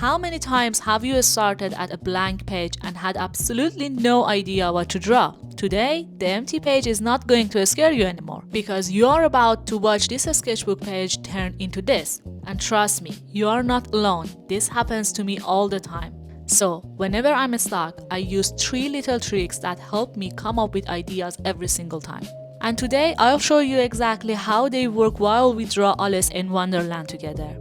How many times have you started at a blank page and had absolutely no idea what to draw? Today, the empty page is not going to scare you anymore because you are about to watch this sketchbook page turn into this. And trust me, you are not alone. This happens to me all the time. So, whenever I'm stuck, I use 3 little tricks that help me come up with ideas every single time. And today, I'll show you exactly how they work while we draw Alice in Wonderland together.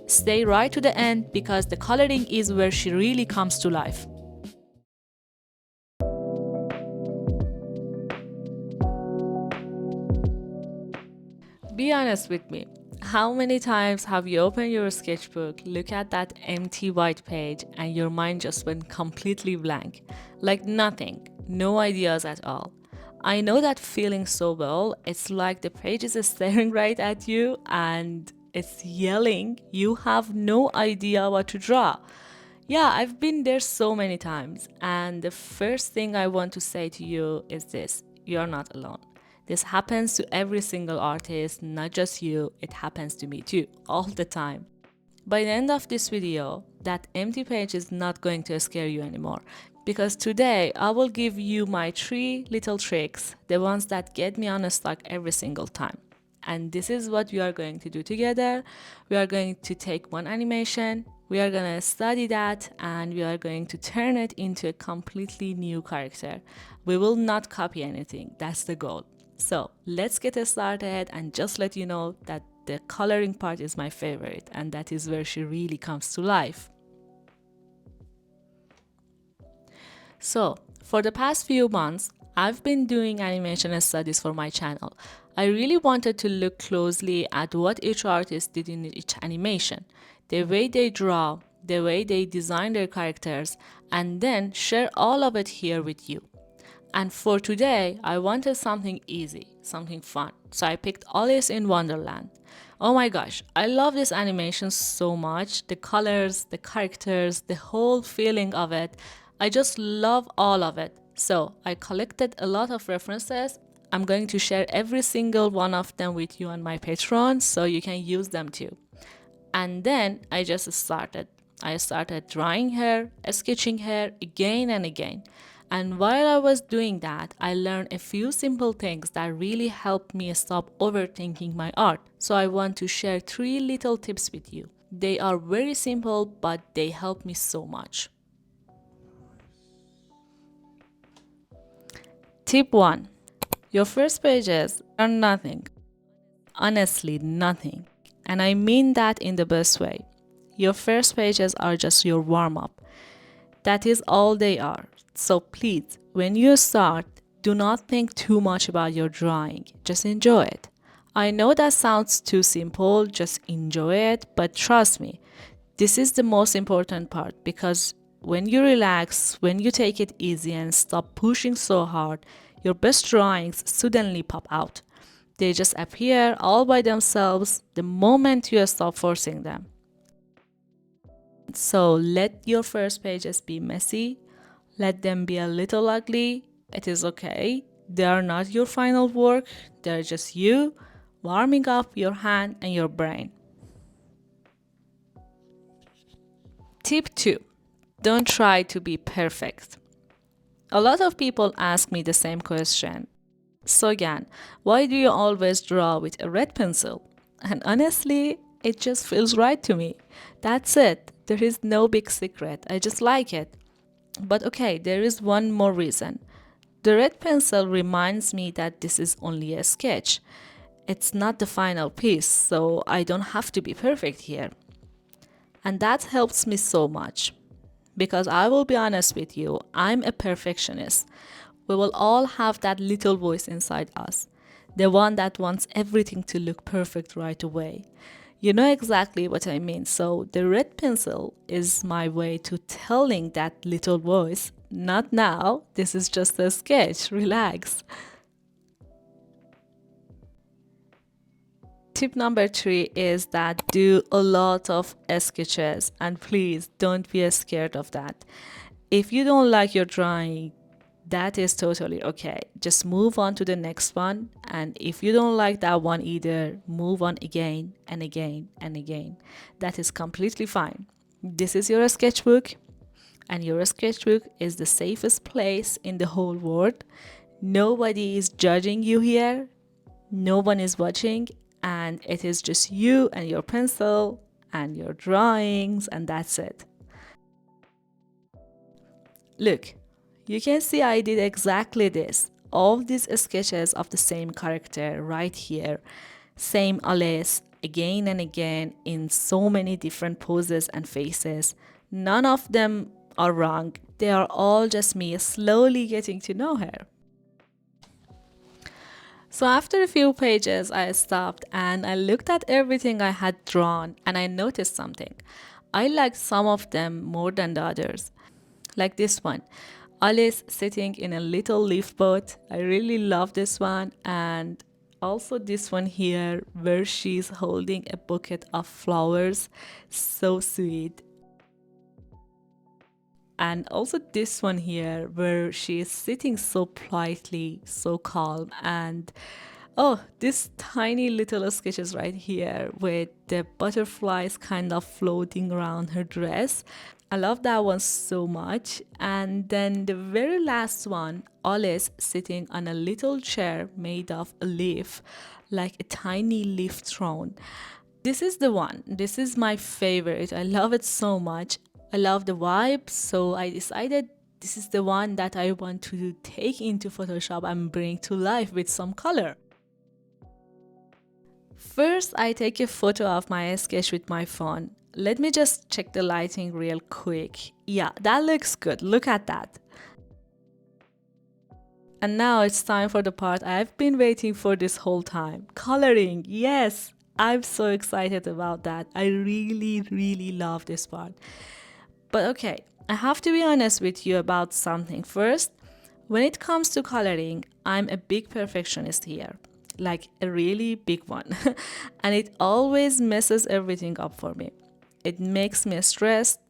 Stay right to the end because the coloring is where she really comes to life. Be honest with me. How many times have you opened your sketchbook, look at that empty white page, and your mind just went completely blank? Like nothing, no ideas at all. I know that feeling so well. It's like the page is staring right at you and it's yelling, you have no idea what to draw. Yeah, I've been there so many times, and the first thing I want to say to you is this: you're not alone. This happens to every single artist, not just you, it happens to me too, all the time. By the end of this video, that empty page is not going to scare you anymore because today I will give you my 3 little tricks, the ones that get me unstuck every single time. And this is what we are going to do together. We are going to take one animation, we are going to study that, and we are going to turn it into a completely new character. We will not copy anything, that's the goal. So let's get started and just let you know that the coloring part is my favorite and that is where she really comes to life. So for the past few months, I've been doing animation studies for my channel. I really wanted to look closely at what each artist did in each animation, the way they draw, the way they design their characters, and then share all of it here with you. And for today, I wanted something easy, something fun. So I picked Alice in Wonderland. Oh my gosh, I love this animation so much. The colors, the characters, the whole feeling of it. I just love all of it. So I collected a lot of references. I'm going to share every single one of them with you on my Patreon so you can use them too. And then I just started. I started drawing her, sketching her again and again. And while I was doing that, I learned a few simple things that really helped me stop overthinking my art. So I want to share 3 little tips with you. They are very simple, but they help me so much. Tip 1. Your first pages are nothing. Honestly, nothing. And I mean that in the best way. Your first pages are just your warm-up. That is all they are. So please, when you start, do not think too much about your drawing. Just enjoy it. I know that sounds too simple, just enjoy it, but trust me, this is the most important part because when you relax, when you take it easy and stop pushing so hard, your best drawings suddenly pop out. They just appear all by themselves the moment you stop forcing them. So let your first pages be messy, let them be a little ugly. It is okay. They are not your final work, they're just you warming up your hand and your brain. Tip 2. Don't try to be perfect. A lot of people ask me the same question. So Gan, why do you always draw with a red pencil? And honestly, it just feels right to me. That's it. There is no big secret. I just like it. But okay, there is one more reason. The red pencil reminds me that this is only a sketch. It's not the final piece, so I don't have to be perfect here. And that helps me so much. Because I will be honest with you, I'm a perfectionist. We will all have that little voice inside us, the one that wants everything to look perfect right away. You know exactly what I mean. So the red pencil is my way to telling that little voice, not now, this is just a sketch, relax. Tip number 3 is that do a lot of sketches, and please don't be scared of that. If you don't like your drawing, that is totally okay. Just move on to the next one. And if you don't like that one either, move on again and again and again. That is completely fine. This is your sketchbook, and your sketchbook is the safest place in the whole world. Nobody is judging you here, no one is watching, and it is just you and your pencil and your drawings, and that's it. Look, you can see I did exactly this. All these sketches of the same character right here. Same Alice again and again in so many different poses and faces. None of them are wrong. They are all just me slowly getting to know her. So after a few pages, I stopped and I looked at everything I had drawn and I noticed something. I liked some of them more than the others. Like this one, Alice sitting in a little leaf boat. I really love this one. And also this one here where she's holding a bucket of flowers. So sweet. And also this one here where she is sitting so politely, so calm. And oh, this tiny little sketches right here with the butterflies kind of floating around her dress. I love that one so much. And then the very last one, Alice sitting on a little chair made of a leaf, like a tiny leaf throne. This is the one. This is my favorite. I love it so much. I love the vibe, so I decided this is the one that I want to take into Photoshop and bring to life with some color. First, I take a photo of my sketch with my phone. Let me just check the lighting real quick. Yeah, that looks good. Look at that. And now it's time for the part I've been waiting for this whole time. Coloring, yes! I'm so excited about that. I really, really love this part. But okay, I have to be honest with you about something. First, when it comes to coloring, I'm a big perfectionist here. Like a really big one. And it always messes everything up for me. It makes me stressed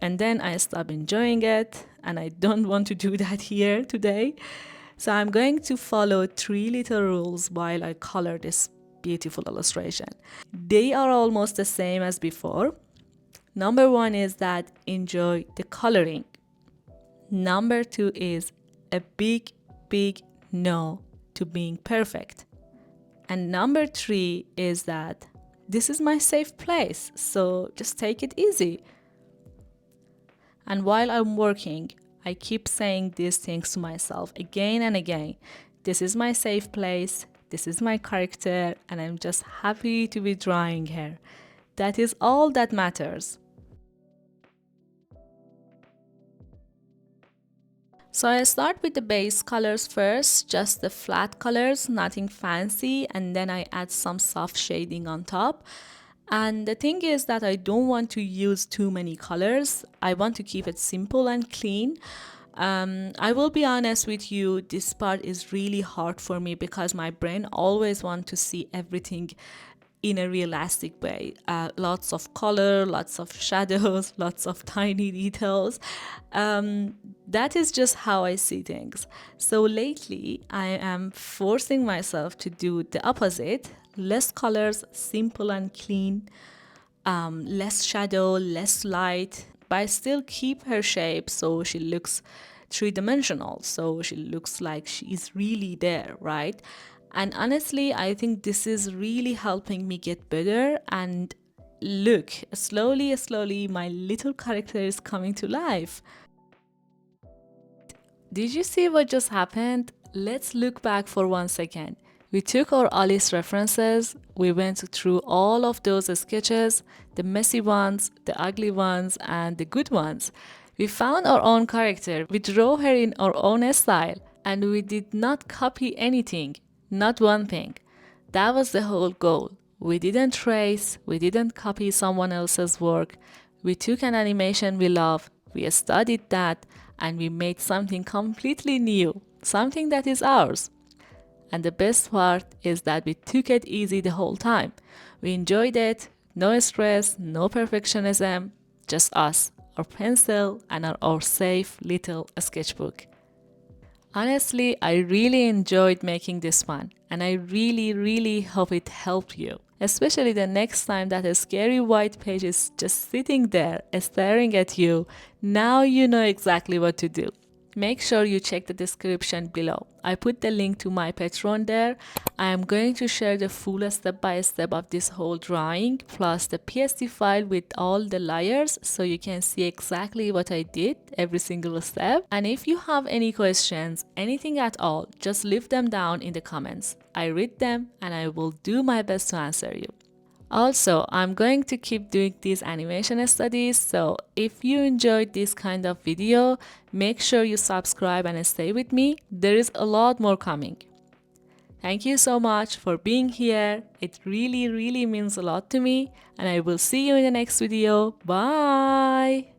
and then I stop enjoying it, and I don't want to do that here today. So I'm going to follow 3 little rules while I color this beautiful illustration. They are almost the same as before. Number 1 is that enjoy the coloring. Number 2 is a big, big no to being perfect. And number 3 is that this is my safe place, so just take it easy. And while I'm working, I keep saying these things to myself again and again. This is my safe place, this is my character, and I'm just happy to be drawing her. That is all that matters. So I start with the base colors first, just the flat colors, nothing fancy, and then I add some soft shading on top. And the thing is that I don't want to use too many colors. I want to keep it simple and clean. I will be honest with you, this part is really hard for me because my brain always wants to see everything in a realistic way. Lots of color, lots of shadows, lots of tiny details. That is just how I see things. So lately, I am forcing myself to do the opposite. Less colors, simple and clean, less shadow, less light, but I still keep her shape so she looks three-dimensional, so she looks like she is really there, right? And honestly, I think this is really helping me get better. And look, slowly, slowly, my little character is coming to life. Did you see what just happened? Let's look back for 1 second. We took our Alice references, we went through all of those sketches, the messy ones, the ugly ones, and the good ones. We found our own character, we drew her in our own style, and we did not copy anything, not one thing. That was the whole goal. We didn't trace, we didn't copy someone else's work. We took an animation we love, we studied that, and we made something completely new, something that is ours. And the best part is that we took it easy the whole time. We enjoyed it, no stress, no perfectionism, just us, our pencil, and our safe little sketchbook. Honestly, I really enjoyed making this one, and I really hope it helped you. Especially the next time that a scary white page is just sitting there staring at you. Now you know exactly what to do. Make sure you check the description below. I put the link to my Patreon there. I am going to share the full step by step of this whole drawing plus the PSD file with all the layers so you can see exactly what I did every single step. And if you have any questions, anything at all, just leave them down in the comments. I read them and I will do my best to answer you. Also, I'm going to keep doing these animation studies, so if you enjoyed this kind of video, make sure you subscribe and stay with me. There is a lot more coming. Thank you so much for being here. It really means a lot to me, and I will see you in the next video. Bye!